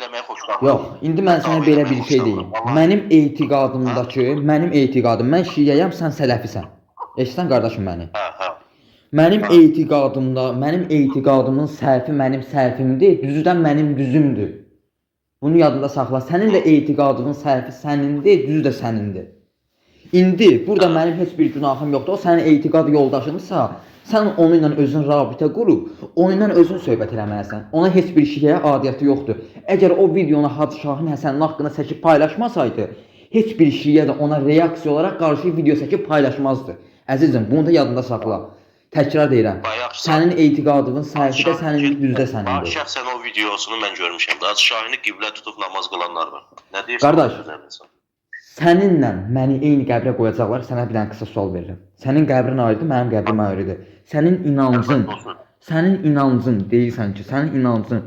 eləməyə xoşlanmıram. Yox, indi mən sənə belə bir şey deyim. Mənim etiqadımdakı, mənim etiqadım, mən şiəyəm, sən sələfisən. Eşitsən qardaşım məni? Hə. Mənim etiqadımda, mənim etiqadımın səhvi mənim səhvimdir, düzü də mənim düzümdür. Bunu yadında saxla. Sənin də etiqadının səhvi sənindir, düzü də sənindir. İndi burada mənim heç bir günahım yoxdur. O sənin etiqad yoldaşınsa, sən onunla özün rabitə qurub, onunla özün söhbət eləməlisən. Ona heç bir şeyə adiyyəti yoxdur. Əgər o videonu Hacı Şahin Həsənin haqqında çəkib paylaşmasaydı, heç bir şeyə də ona reaksiya olaraq qarşı video çəkib paylaşmazdı. Əzizim, bunu da yadında saxla. Təkrar deyirəm. Sənin etiqadının səhvi də sənin, düzdə sənindir. Şəxsən o videosunu mən görmüşəm. Hacı Şahini qiblə tutub namaz qılanlar var. Nə deyirsən? Qardaş, səninlə məni eyni qəbrə qoyacaqlar, sənə bir dənə qısa sual verirəm. Sənin qəbrin ayrıdır, mənim qəbrim ayrıdır. Sənin inancın deyirsən ki, sənin inancın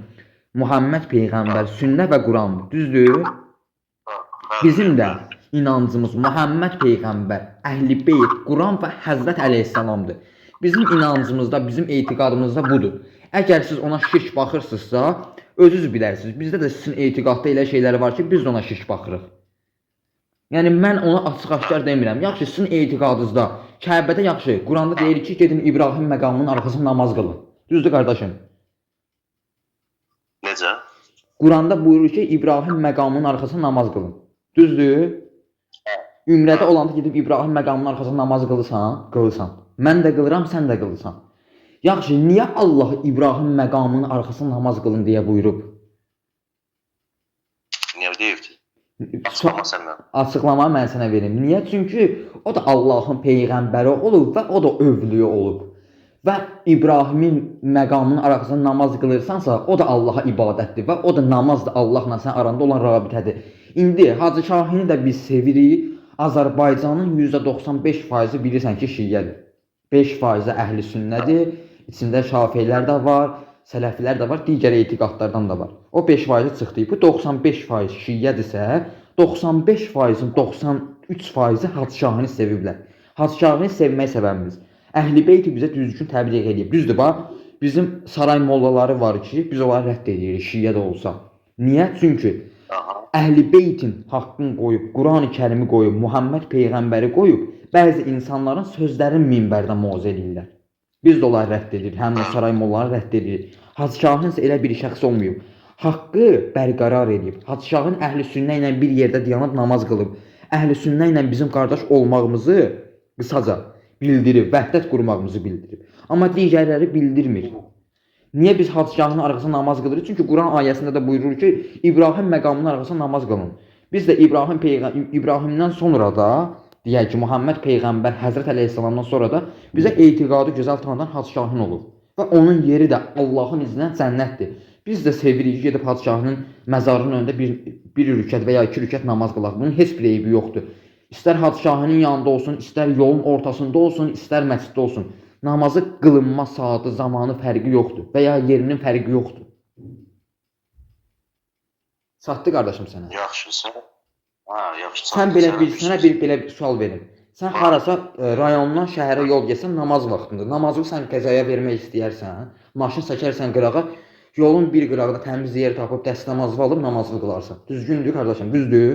Muhammed Peyğəmbər, sünnə və Qurandır, düzdür? Bizim də inancımız Muhammed Peyğəmbər, Əhl-i Beyt, Quran və Həzrət Əleyhisselamdır. Bizim inancımızda, bizim etiqadımızda budur. Əgər siz ona şirk baxırsınızsa, özünüz bilərsiniz. Bizdə də sizin etiqadda elə şeylər var ki, biz də ona şirk baxırıq. Yəni mən ona açıq-aşkar demirəm. Yaxşı, sizin etiqadınızda Kəbədə yaxşı, Quranda deyir ki, gedin İbrahim məqamının arxasında namaz qılın. Düzdür qardaşım? Necə? Quranda buyurur ki, İbrahim məqamının arxasında namaz qılın. Düzdür? Ümrədə olanda gedib İbrahim məqamının arxasında namaz qılırsan. Mən də qılıram, sən də qılırsan. Yaxşı, niyə Allah İbrahim məqamının arxasında namaz qılın deyə buyurub? Niyə deyibdi? Açıqlama səndən. Açıqlamanı mən sənə verim. Niyə? Çünki o da Allahın peyğəmbəri olub və o da övliyə olub. Və İbrahimin məqamının arxasında namaz qılırsansa, o da Allaha ibadətdir və o da namaz da Allahla sən aranda olan rabitədir. İndi Hacı Şahini də biz sevirik. Azərbaycanın %95% bilirsən ki, şiyyədir. 5% əhli sünnədir. İçində şafiylər də var, sələfilər də var, digər etiqadlardan da var. O 5% çıxdı. Bu 95% şiyyədirsə, 95%-in 93%-i Hacı Şahini seviblər. Hacı Şahini sevmək səbəbimiz. Əhl-i Beyti bizə düzgün təbliğ edib. Düzdür, bax, bizim saray mollaları var ki, biz onları rədd edirik, şiyyə də olsa. Niyə? Çünki Əhl-i Beytin haqqını qoyub, Quran-ı Kərimi qoyub, Muhammed Peyğəmbəri qoyub, bəzi insanların sözlərini minbərdə mövzu edirlər. Biz də onları rədd edirik, həm də saray mollaları rədd edirik. Hacı Şahin isə elə bir şəxs olmayıb. Haqqı bərqərar edib. Hacı Şahin əhl-i sünnə ilə bir yerdə dayanıb namaz qılıb. Əhl-i sünnə ilə bizim qardaş olmağımızı qısaca bildirib, vəhdət qurmağımızı bildirib. Amma digərləri bildirmir. Niyə biz Hacı Şahinin arxasında namaz qılırıq? Çünki Quran ayəsində də buyurur ki, İbrahim məqamının arxasında namaz qılın. Biz də İbrahimdən sonra da, deyək ki, Muhammed Peyğəmbər, Həzrət Əleyhisselamdan sonra da bizə etiqadı gözəl tanıdan Hacı Şahin olur. Və onun yeri də Allahın izinə cənnətdir. Biz də sevirik gedib Hacı Şahinin məzarının önündə bir rükət və ya iki rükət namaz qılaq. Bunun heç bir eybi yoxdur. İstər Hacı Şahinin yanında olsun, istər yolun ortasında olsun, istər məsciddə olsun. Namazı qılınma saatı, zamanı fərqi yoxdur və ya yerinin fərqi yoxdur. Çatdı qardaşım sənə. Yaxşısan. Yaxşı. Sən sənə belə bir sual verim. Sən harasa rayondan şəhərə yol getsən namaz vaxtında. Namazı sən qəzaya vermək istəyərsən, maşın çəkərsən qırağa, yolun bir qırağında təmiz yer tapıb dəst namazı alıb namazını qılarsan. Düzgündür qardaşım, düzdür?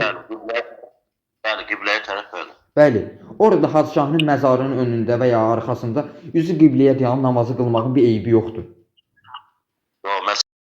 Yəni qibləyə tərəf bəli. Bəli. Orada Hacı Şahinin məzarının önündə və ya arxasında üzü qibləyə dayanıb namazı qılmağın bir eybi yoxdur.